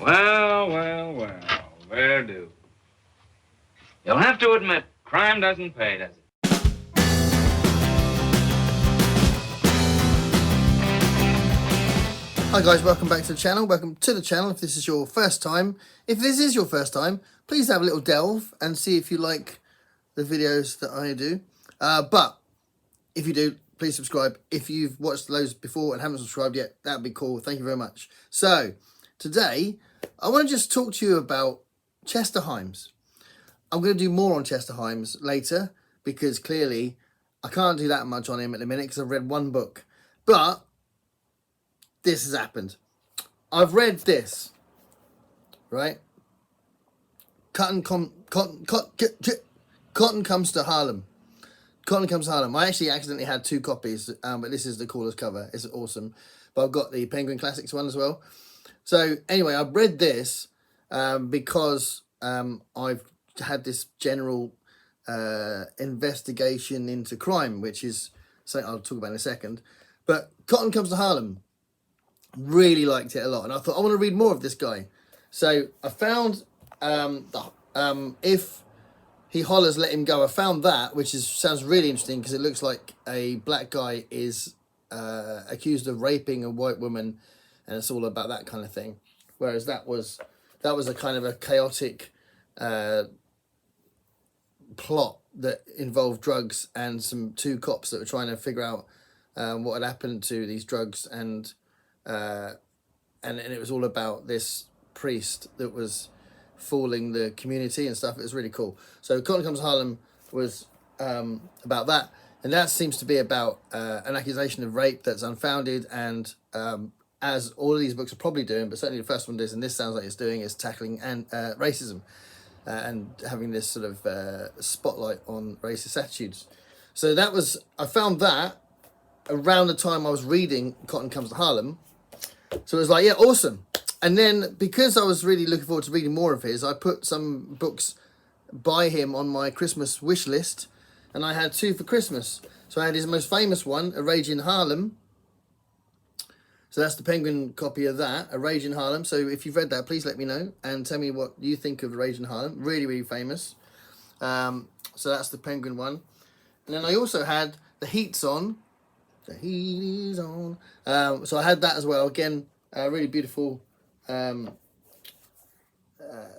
Well, where do? You'll have to admit, crime doesn't pay, does it? Hi guys, welcome back to the channel. Welcome to the channel if this is your first time. If this is your first time, please have a little delve and see if you like the videos that I do. But if you do, please subscribe. If you've watched those before and haven't subscribed yet, that'd be cool. Thank you very much. So today, I want to just talk to you about Chester Himes. I'm going to do more on Chester Himes later because clearly I can't do that much on him at the minute because I've read one book. But this has happened. I've read this, right? Cotton Comes to Harlem. Cotton Comes to Harlem. I actually accidentally had two copies, but this is the coolest cover. It's awesome. But I've got the Penguin Classics one as well. So anyway, I've read this because I've had this general investigation into crime, which is something I'll talk about in a second. But Cotton Comes to Harlem. Really liked it a lot, and I thought I want to read more of this guy. So I found If He Hollers, Let Him Go. I found that, which sounds really interesting because it looks like a black guy is accused of raping a white woman, and it's all about that kind of thing. Whereas that was a kind of a chaotic plot that involved drugs and two cops that were trying to figure out what had happened to these drugs, and it was all about this priest that was fooling the community and stuff. It was really cool. So Cotton Comes to Harlem was about that, and that seems to be about an accusation of rape that's unfounded, and as all of these books are probably doing, but certainly the first one does, and this sounds like it's doing, is tackling racism and having this sort of spotlight on racist attitudes. So I found that around the time I was reading Cotton Comes to Harlem. So it was like, yeah, awesome. And then because I was really looking forward to reading more of his, I put some books by him on my Christmas wish list, and I had two for Christmas. So I had his most famous one, A Rage in Harlem. So that's the Penguin copy of that, A Rage in Harlem. So if you've read that, please let me know and tell me what you think of A Rage in Harlem. Really, really famous. So that's the Penguin one. And then I also had The Heat's On. The heat is on. So I had that as well. Again, really beautiful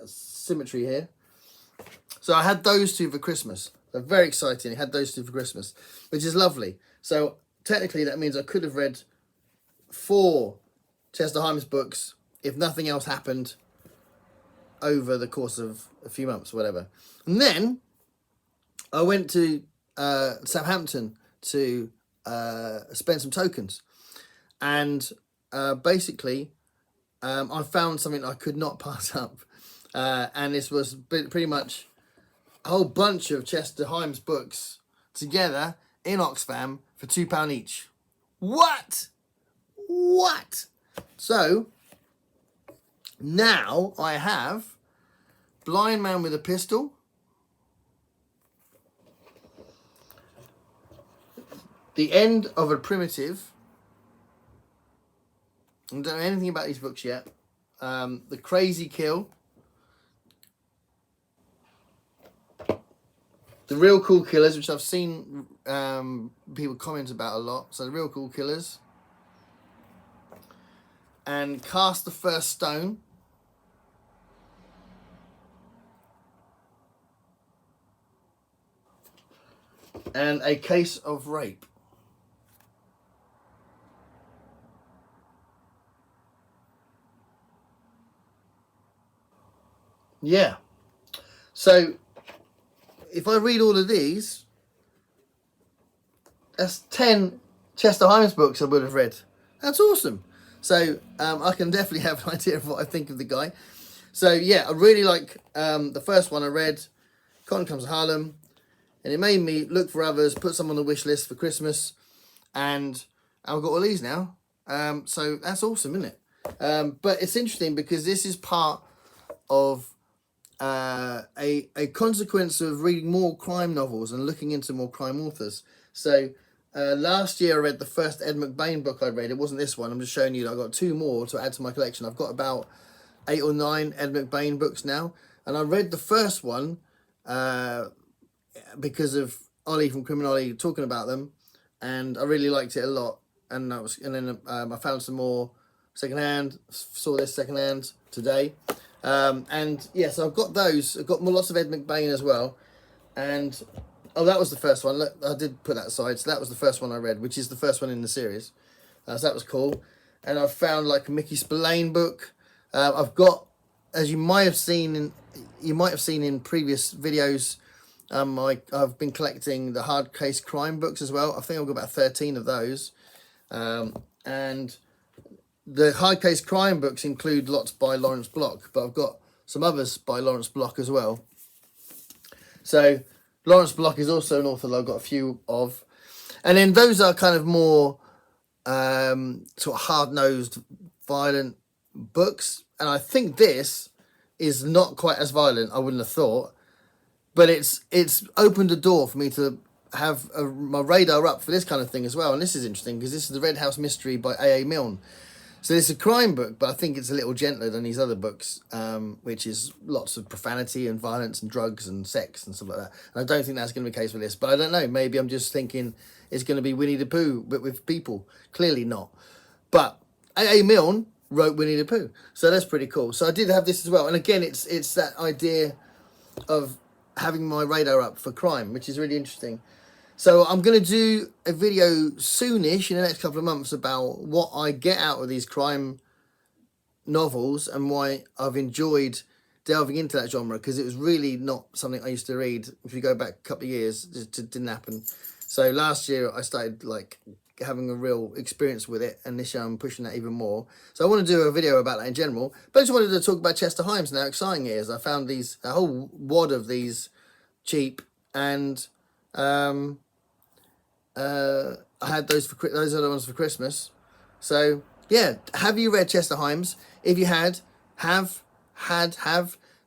symmetry here. So I had those two for Christmas. They're very exciting. I had those two for Christmas, which is lovely. So technically that means I could have read 4 Chester Himes books if nothing else happened over the course of a few months or whatever. And then I went to Southampton to spend some tokens, and basically I found something I could not pass up, and this was pretty much a whole bunch of Chester Himes books together in Oxfam for £2 each. What? So now I have Blind Man with a Pistol, The End of a Primitive. I don't know anything about these books yet. The Crazy Kill. The Real Cool Killers, which I've seen people comment about a lot. So The Real Cool Killers. And Cast the First Stone. And A Case of Rape. Yeah. So if I read all of these, that's 10 Chester Himes books I would have read. That's awesome. So I can definitely have an idea of what I think of the guy. So yeah, I really like the first one I read, Cotton Comes to Harlem, and it made me look for others, put some on the wish list for Christmas, and I've got all these now. So that's awesome, isn't it? But it's interesting because this is part of a consequence of reading more crime novels and looking into more crime authors. So last year I read the first Ed McBain book I read. It wasn't this one. I'm just showing you that I've got 2 more to add to my collection. I've got about 8 or 9 Ed McBain books now, and I read the first one because of Ollie from Criminology talking about them, and I really liked it a lot. And then I found some more secondhand. Saw this secondhand today, and yeah, so I've got those. I've got lots of Ed McBain as well, and oh, that was the first one. Look, I did put that aside. So that was the first one I read, which is the first one in the series. So that was cool. And I found like a Mickey Spillane book. I've got, as you might have seen in previous videos, I've been collecting the hard case crime books as well. I think I've got about 13 of those. And the hard case crime books include lots by Lawrence Block, but I've got some others by Lawrence Block as well. So Lawrence Block is also an author that I've got a few of. And then those are kind of more sort of hard-nosed, violent books. And I think this is not quite as violent, I wouldn't have thought. But it's opened a door for me to have my radar up for this kind of thing as well. And this is interesting because this is the Red House Mystery by A.A. Milne. So it's a crime book, but I think it's a little gentler than these other books, which is lots of profanity and violence and drugs and sex and stuff like that. And I don't think that's going to be the case with this. But I don't know. Maybe I'm just thinking it's going to be Winnie the Pooh, but with people. Clearly not. But A.A. Milne wrote Winnie the Pooh. So that's pretty cool. So I did have this as well. And again, it's that idea of having my radar up for crime, which is really interesting. So I'm going to do a video soonish in the next couple of months about what I get out of these crime novels and why I've enjoyed delving into that genre, because it was really not something I used to read. If you go back a couple of years, it didn't happen. So last year I started like having a real experience with it, and this year I'm pushing that even more. So I want to do a video about that in general, but I just wanted to talk about Chester Himes and how exciting it is. I found a whole wad of these cheap, and I had those those are the ones for Christmas. So yeah, have you read Chester Himes? If you have,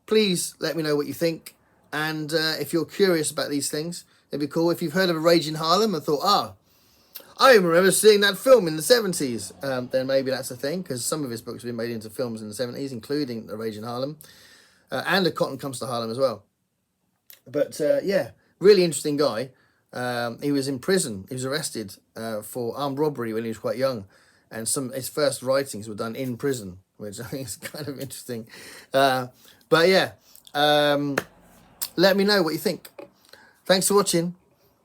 please let me know what you think. And if you're curious about these things, it'd be cool. If you've heard of A Rage in Harlem and thought, I remember seeing that film in the 70s, then maybe that's a thing, because some of his books have been made into films in the 70s, including A Rage in Harlem, and A Cotton Comes to Harlem as well. But yeah, really interesting guy. He was in prison. He was arrested for armed robbery when he was quite young, and his first writings were done in prison, which I think is kind of interesting. But yeah, let me know what you think. Thanks for watching.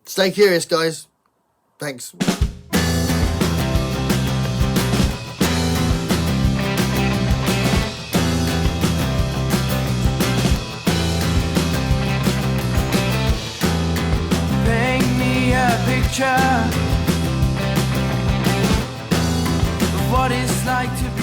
Stay curious, guys. Thanks. Picture of what it's like to be